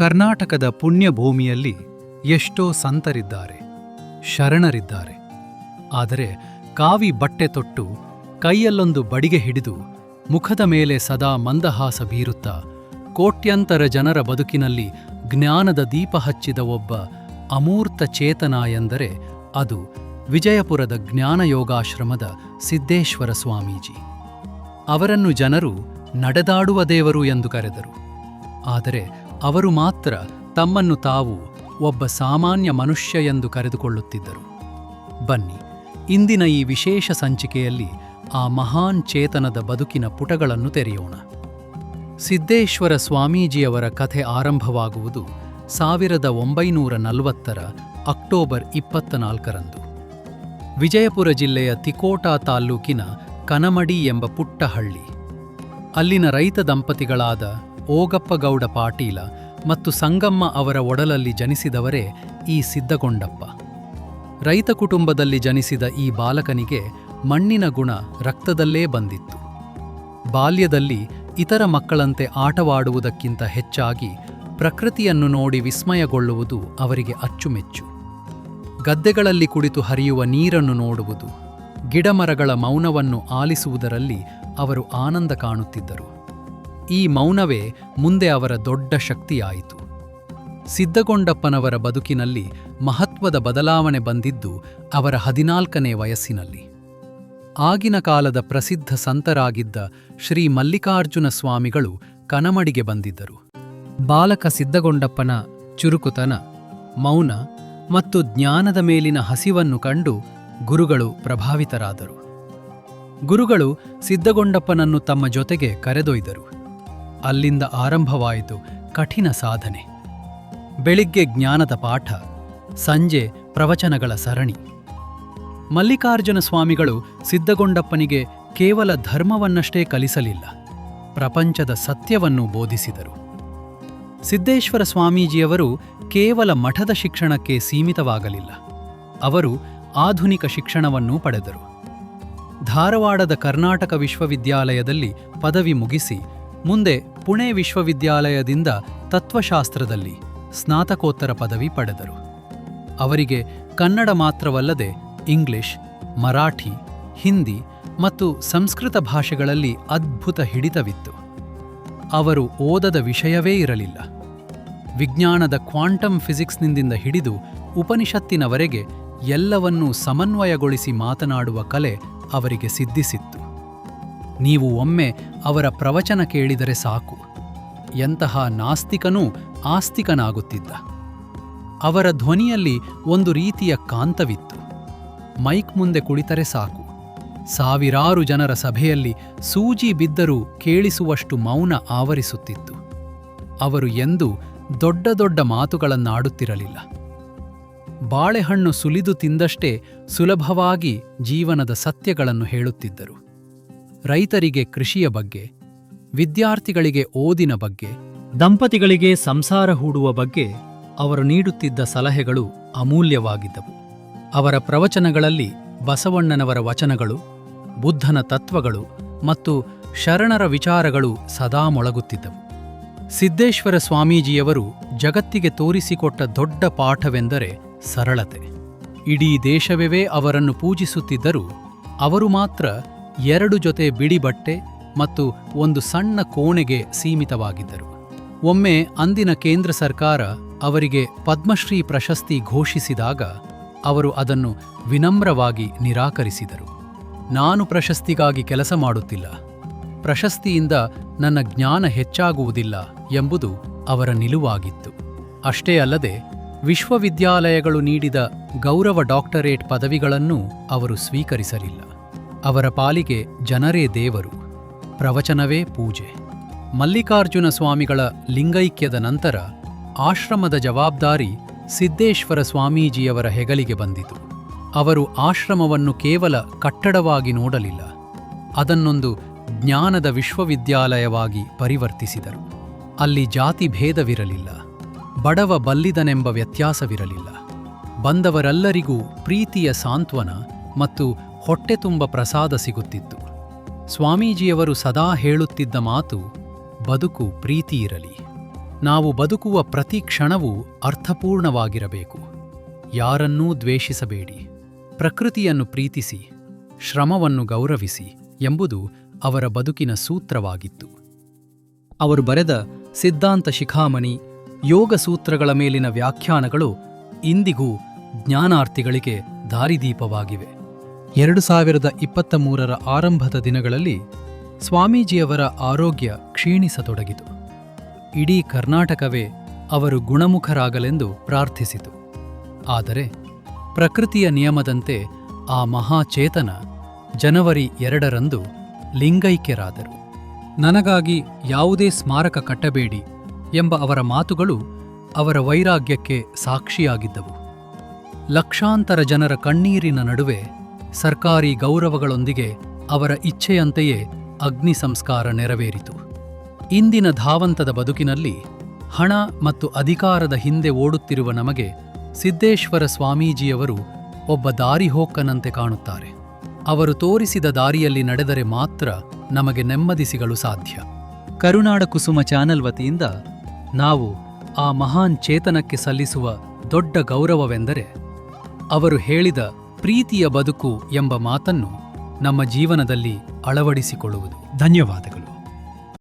ಕರ್ನಾಟಕದ ಪುಣ್ಯಭೂಮಿಯಲ್ಲಿ ಎಷ್ಟೋ ಸಂತರಿದ್ದಾರೆ, ಶರಣರಿದ್ದಾರೆ. ಆದರೆ ಕಾವಿ ಬಟ್ಟೆ ತೊಟ್ಟು, ಕೈಯಲ್ಲೊಂದು ಬಡಿಗೆ ಹಿಡಿದು, ಮುಖದ ಮೇಲೆ ಸದಾ ಮಂದಹಾಸ ಬೀರುತ್ತಾ, ಕೋಟ್ಯಂತರ ಜನರ ಬದುಕಿನಲ್ಲಿ ಜ್ಞಾನದ ದೀಪ ಹಚ್ಚಿದ ಒಬ್ಬ ಅಮೂರ್ತ ಚೇತನ ಎಂದರೆ ಅದು ವಿಜಯಪುರದ ಜ್ಞಾನಯೋಗಾಶ್ರಮದ ಸಿದ್ದೇಶ್ವರ ಸ್ವಾಮೀಜಿ. ಅವರನ್ನು ಜನರು ನಡೆದಾಡುವ ದೇವರು ಎಂದು ಕರೆದರು. ಆದರೆ ಅವರು ಮಾತ್ರ ತಮ್ಮನ್ನು ತಾವು ಒಬ್ಬ ಸಾಮಾನ್ಯ ಮನುಷ್ಯ ಎಂದು ಕರೆದುಕೊಳ್ಳುತ್ತಿದ್ದರು. ಬನ್ನಿ, ಇಂದಿನ ಈ ವಿಶೇಷ ಸಂಚಿಕೆಯಲ್ಲಿ ಆ ಮಹಾನ್ ಚೇತನದ ಬದುಕಿನ ಪುಟಗಳನ್ನು ತೆರೆಯೋಣ. ಸಿದ್ದೇಶ್ವರ ಸ್ವಾಮೀಜಿಯವರ ಕಥೆ ಆರಂಭವಾಗುವುದು 1940ರ ಅಕ್ಟೋಬರ್ 24ರಂದು. ವಿಜಯಪುರ ಜಿಲ್ಲೆಯ ತಿಕೋಟಾ ತಾಲ್ಲೂಕಿನ ಕನಮಡಿ ಎಂಬ ಪುಟ್ಟ ಹಳ್ಳಿ. ಅಲ್ಲಿನ ರೈತ ದಂಪತಿಗಳಾದ ಓಗಪ್ಪಗೌಡ ಪಾಟೀಲ ಮತ್ತು ಸಂಗಮ್ಮ ಅವರ ಒಡಲಲ್ಲಿ ಜನಿಸಿದವರೇ ಈ ಸಿದ್ದಗೊಂಡಪ್ಪ. ರೈತ ಕುಟುಂಬದಲ್ಲಿ ಜನಿಸಿದ ಈ ಬಾಲಕನಿಗೆ ಮಣ್ಣಿನ ಗುಣ ರಕ್ತದಲ್ಲೇ ಬಂದಿತ್ತು. ಬಾಲ್ಯದಲ್ಲಿ ಇತರ ಮಕ್ಕಳಂತೆ ಆಟವಾಡುವುದಕ್ಕಿಂತ ಹೆಚ್ಚಾಗಿ ಪ್ರಕೃತಿಯನ್ನು ನೋಡಿ ವಿಸ್ಮಯಗೊಳ್ಳುವುದು ಅವರಿಗೆ ಅಚ್ಚುಮೆಚ್ಚು. ಗದ್ದೆಗಳಲ್ಲಿ ಕುಳಿತು ಹರಿಯುವ ನೀರನ್ನು ನೋಡುವುದು, ಗಿಡಮರಗಳ ಮೌನವನ್ನು ಆಲಿಸುವುದರಲ್ಲಿ ಅವರು ಆನಂದ ಕಾಣುತ್ತಿದ್ದರು. ಈ ಮೌನವೇ ಮುಂದೆ ಅವರ ದೊಡ್ಡ ಶಕ್ತಿಯಾಯಿತು. ಸಿದ್ದಗೊಂಡಪ್ಪನವರ ಬದುಕಿನಲ್ಲಿ ಮಹತ್ವದ ಬದಲಾವಣೆ ಬಂದಿದ್ದು ಅವರ 14ನೇ ವಯಸ್ಸಿನಲ್ಲಿ. ಆಗಿನ ಕಾಲದ ಪ್ರಸಿದ್ಧ ಸಂತರಾಗಿದ್ದ ಶ್ರೀ ಮಲ್ಲಿಕಾರ್ಜುನ ಸ್ವಾಮಿಗಳು ಕನಮಡಿಗೆ ಬಂದಿದ್ದರು. ಬಾಲಕ ಸಿದ್ದಗೊಂಡಪ್ಪನ ಚುರುಕುತನ, ಮೌನ ಮತ್ತು ಜ್ಞಾನದ ಮೇಲಿನ ಹಸಿವನ್ನು ಕಂಡು ಗುರುಗಳು ಪ್ರಭಾವಿತರಾದರು. ಗುರುಗಳು ಸಿದ್ದಗೊಂಡಪ್ಪನನ್ನು ತಮ್ಮ ಜೊತೆಗೆ ಕರೆದೊಯ್ದರು. ಅಲ್ಲಿಂದ ಆರಂಭವಾಯಿತು ಕಠಿಣ ಸಾಧನೆ. ಬೆಳಿಗ್ಗೆ ಜ್ಞಾನದ ಪಾಠ, ಸಂಜೆ ಪ್ರವಚನಗಳ ಸರಣಿ. ಮಲ್ಲಿಕಾರ್ಜುನ ಸ್ವಾಮಿಗಳು ಸಿದ್ದಗೊಂಡಪ್ಪನಿಗೆ ಕೇವಲ ಧರ್ಮವನ್ನಷ್ಟೇ ಕಲಿಸಲಿಲ್ಲ, ಪ್ರಪಂಚದ ಸತ್ಯವನ್ನು ಬೋಧಿಸಿದರು. ಸಿದ್ದೇಶ್ವರ ಸ್ವಾಮೀಜಿಯವರು ಕೇವಲ ಮಠದ ಶಿಕ್ಷಣಕ್ಕೆ ಸೀಮಿತವಾಗಲಿಲ್ಲ, ಅವರು ಆಧುನಿಕ ಶಿಕ್ಷಣವನ್ನೂ ಪಡೆದರು. ಧಾರವಾಡದ ಕರ್ನಾಟಕ ವಿಶ್ವವಿದ್ಯಾಲಯದಲ್ಲಿ ಪದವಿ ಮುಗಿಸಿ ಮುಂದೆ ಪುಣೆ ವಿಶ್ವವಿದ್ಯಾಲಯದಿಂದ ತತ್ವಶಾಸ್ತ್ರದಲ್ಲಿ ಸ್ನಾತಕೋತ್ತರ ಪದವಿ ಪಡೆದರು. ಅವರಿಗೆ ಕನ್ನಡ ಮಾತ್ರವಲ್ಲದೆ ಇಂಗ್ಲಿಷ್, ಮರಾಠಿ, ಹಿಂದಿ ಮತ್ತು ಸಂಸ್ಕೃತ ಭಾಷೆಗಳಲ್ಲಿ ಅದ್ಭುತ ಹಿಡಿತವಿತ್ತು. ಅವರು ಓದದ ವಿಷಯವೇ ಇರಲಿಲ್ಲ. ವಿಜ್ಞಾನದ ಕ್ವಾಂಟಮ್ ಫಿಸಿಕ್ಸ್ನಿಂದ ಹಿಡಿದು ಉಪನಿಷತ್ತಿನವರೆಗೆ ಎಲ್ಲವನ್ನೂ ಸಮನ್ವಯಗೊಳಿಸಿ ಮಾತನಾಡುವ ಕಲೆ ಅವರಿಗೆ ಸಿದ್ಧಿಸಿತ್ತು. ನೀವು ಒಮ್ಮೆ ಅವರ ಪ್ರವಚನ ಕೇಳಿದರೆ ಸಾಕು, ಎಂತಹ ನಾಸ್ತಿಕನೂ ಆಸ್ತಿಕನಾಗುತ್ತಿದ್ದ. ಅವರ ಧ್ವನಿಯಲ್ಲಿ ಒಂದು ರೀತಿಯ ಕಾಂತವಿತ್ತು. ಮೈಕ್ ಮುಂದೆ ಕುಳಿತರೆ ಸಾಕು, ಸಾವಿರಾರು ಜನರ ಸಭೆಯಲ್ಲಿ ಸೂಜಿ ಬಿದ್ದರೂ ಕೇಳಿಸುವಷ್ಟು ಮೌನ ಆವರಿಸುತ್ತಿತ್ತು. ಅವರು ಎಂದೂ ದೊಡ್ಡ ದೊಡ್ಡ ಮಾತುಗಳನ್ನಾಡುತ್ತಿರಲಿಲ್ಲ. ಬಾಳೆಹಣ್ಣು ಸುಲಿದು ತಿಂದಷ್ಟೇ ಸುಲಭವಾಗಿ ಜೀವನದ ಸತ್ಯಗಳನ್ನು ಹೇಳುತ್ತಿದ್ದರು. ರೈತರಿಗೆ ಕೃಷಿಯ ಬಗ್ಗೆ, ವಿದ್ಯಾರ್ಥಿಗಳಿಗೆ ಓದಿನ ಬಗ್ಗೆ, ದಂಪತಿಗಳಿಗೆ ಸಂಸಾರ ಹೂಡುವ ಬಗ್ಗೆ ಅವರು ನೀಡುತ್ತಿದ್ದ ಸಲಹೆಗಳು ಅಮೂಲ್ಯವಾಗಿದ್ದವು. ಅವರ ಪ್ರವಚನಗಳಲ್ಲಿ ಬಸವಣ್ಣನವರ ವಚನಗಳು, ಬುದ್ಧನ ತತ್ವಗಳು ಮತ್ತು ಶರಣರ ವಿಚಾರಗಳು ಸದಾ ಮೊಳಗುತ್ತಿದ್ದವು. ಸಿದ್ದೇಶ್ವರ ಸ್ವಾಮೀಜಿಯವರು ಜಗತ್ತಿಗೆ ತೋರಿಸಿಕೊಟ್ಟ ದೊಡ್ಡ ಪಾಠವೆಂದರೆ ಸರಳತೆ. ಇಡೀ ದೇಶವೇ ಅವರನ್ನು ಪೂಜಿಸುತ್ತಿದ್ದರೂ ಅವರು ಮಾತ್ರ 2 ಜೊತೆ ಬಿಳಿ ಬಟ್ಟೆ ಮತ್ತು ಒಂದು ಸಣ್ಣ ಕೋಣೆಗೆ ಸೀಮಿತವಾಗಿದ್ದರು. ಒಮ್ಮೆ ಅಂದಿನ ಕೇಂದ್ರ ಸರ್ಕಾರ ಅವರಿಗೆ ಪದ್ಮಶ್ರೀ ಪ್ರಶಸ್ತಿ ಘೋಷಿಸಿದಾಗ ಅವರು ಅದನ್ನು ವಿನಮ್ರವಾಗಿ ನಿರಾಕರಿಸಿದರು. ನಾನು ಪ್ರಶಸ್ತಿಗಾಗಿ ಕೆಲಸ ಮಾಡುತ್ತಿಲ್ಲ, ಪ್ರಶಸ್ತಿಯಿಂದ ನನ್ನ ಜ್ಞಾನ ಹೆಚ್ಚಾಗುವುದಿಲ್ಲ ಎಂಬುದು ಅವರ ನಿಲುವಾಗಿತ್ತು. ಅಷ್ಟೇ ಅಲ್ಲದೆ ವಿಶ್ವವಿದ್ಯಾಲಯಗಳು ನೀಡಿದ ಗೌರವ ಡಾಕ್ಟರೇಟ್ ಪದವಿಗಳನ್ನೂ ಅವರು ಸ್ವೀಕರಿಸಲಿಲ್ಲ. ಅವರ ಪಾಲಿಗೆ ಜನರೇ ದೇವರು, ಪ್ರವಚನವೇ ಪೂಜೆ. ಮಲ್ಲಿಕಾರ್ಜುನ ಸ್ವಾಮಿಗಳ ಲಿಂಗೈಕ್ಯದ ನಂತರ ಆಶ್ರಮದ ಜವಾಬ್ದಾರಿ ಸಿದ್ದೇಶ್ವರ ಸ್ವಾಮೀಜಿಯವರ ಹೆಗಲಿಗೆ ಬಂದಿತು. ಅವರು ಆಶ್ರಮವನ್ನು ಕೇವಲ ಕಟ್ಟಡವಾಗಿ ನೋಡಲಿಲ್ಲ, ಅದನ್ನೊಂದು ಜ್ಞಾನದ ವಿಶ್ವವಿದ್ಯಾಲಯವಾಗಿ ಪರಿವರ್ತಿಸಿದರು. ಅಲ್ಲಿ ಜಾತಿ ಭೇದವಿರಲಿಲ್ಲ, ಬಡವ ಬಲ್ಲಿದನೆಂಬ ವ್ಯತ್ಯಾಸವಿರಲಿಲ್ಲ. ಬಂದವರೆಲ್ಲರಿಗೂ ಪ್ರೀತಿಯ ಸಾಂತ್ವನ ಮತ್ತು ಹೊಟ್ಟೆ ತುಂಬ ಪ್ರಸಾದ ಸಿಗುತ್ತಿತ್ತು. ಸ್ವಾಮೀಜಿಯವರು ಸದಾ ಹೇಳುತ್ತಿದ್ದ ಮಾತು, ಬದುಕು ಪ್ರೀತಿಯಿರಲಿ. ನಾವು ಬದುಕುವ ಪ್ರತಿ ಕ್ಷಣವೂ ಅರ್ಥಪೂರ್ಣವಾಗಿರಬೇಕು. ಯಾರನ್ನೂ ದ್ವೇಷಿಸಬೇಡಿ, ಪ್ರಕೃತಿಯನ್ನು ಪ್ರೀತಿಸಿ, ಶ್ರಮವನ್ನು ಗೌರವಿಸಿ ಎಂಬುದು ಅವರ ಬದುಕಿನ ಸೂತ್ರವಾಗಿತ್ತು. ಅವರು ಬರೆದ ಸಿದ್ಧಾಂತ ಶಿಖಾಮಣಿ, ಯೋಗ ಸೂತ್ರಗಳ ಮೇಲಿನ ವ್ಯಾಖ್ಯಾನಗಳು ಇಂದಿಗೂ ಜ್ಞಾನಾರ್ಥಿಗಳಿಗೆ ದಾರಿದೀಪವಾಗಿವೆ. 2023ರ ಆರಂಭದ ದಿನಗಳಲ್ಲಿ ಸ್ವಾಮೀಜಿಯವರ ಆರೋಗ್ಯ ಕ್ಷೀಣಿಸತೊಡಗಿತು. ಇಡೀ ಕರ್ನಾಟಕವೇ ಅವರು ಗುಣಮುಖರಾಗಲೆಂದು ಪ್ರಾರ್ಥಿಸಿತು. ಆದರೆ ಪ್ರಕೃತಿಯ ನಿಯಮದಂತೆ ಆ ಮಹಾಚೇತನ ಜನವರಿ 2ರಂದು ಲಿಂಗೈಕ್ಯರಾದರು. ನನಗಾಗಿ ಯಾವುದೇ ಸ್ಮಾರಕ ಕಟ್ಟಬೇಡಿ ಎಂಬ ಅವರ ಮಾತುಗಳು ಅವರ ವೈರಾಗ್ಯಕ್ಕೆ ಸಾಕ್ಷಿಯಾಗಿದ್ದವು. ಲಕ್ಷಾಂತರ ಜನರ ಕಣ್ಣೀರಿನ ನಡುವೆ ಸರ್ಕಾರಿ ಗೌರವಗಳೊಂದಿಗೆ ಅವರ ಇಚ್ಛೆಯಂತೆಯೇ ಅಗ್ನಿ ಸಂಸ್ಕಾರ ನೆರವೇರಿತು. ಇಂದಿನ ಧಾವಂತದ ಬದುಕಿನಲ್ಲಿ ಹಣ ಮತ್ತು ಅಧಿಕಾರದ ಹಿಂದೆ ಓಡುತ್ತಿರುವ ನಮಗೆ ಸಿದ್ದೇಶ್ವರ ಸ್ವಾಮೀಜಿಯವರು ಒಬ್ಬ ದಾರಿಹೋಕನಂತೆ ಕಾಣುತ್ತಾರೆ. ಅವರು ತೋರಿಸಿದ ದಾರಿಯಲ್ಲಿ ನಡೆದರೆ ಮಾತ್ರ ನಮಗೆ ನೆಮ್ಮದಿ ಸಿಗಲು ಸಾಧ್ಯ. ಕರುನಾಡ ಕುಸುಮ ಚಾನೆಲ್ ವತಿಯಿಂದ ನಾವು ಆ ಮಹಾನ್ ಚೇತನಕ್ಕೆ ಸಲ್ಲಿಸುವ ದೊಡ್ಡ ಗೌರವವೆಂದರೆ ಅವರು ಹೇಳಿದ ಪ್ರೀತಿಯ ಬದುಕು ಎಂಬ ಮಾತನ್ನು ನಮ್ಮ ಜೀವನದಲ್ಲಿ ಅಳವಡಿಸಿಕೊಳ್ಳುವುದು. ಧನ್ಯವಾದಗಳು.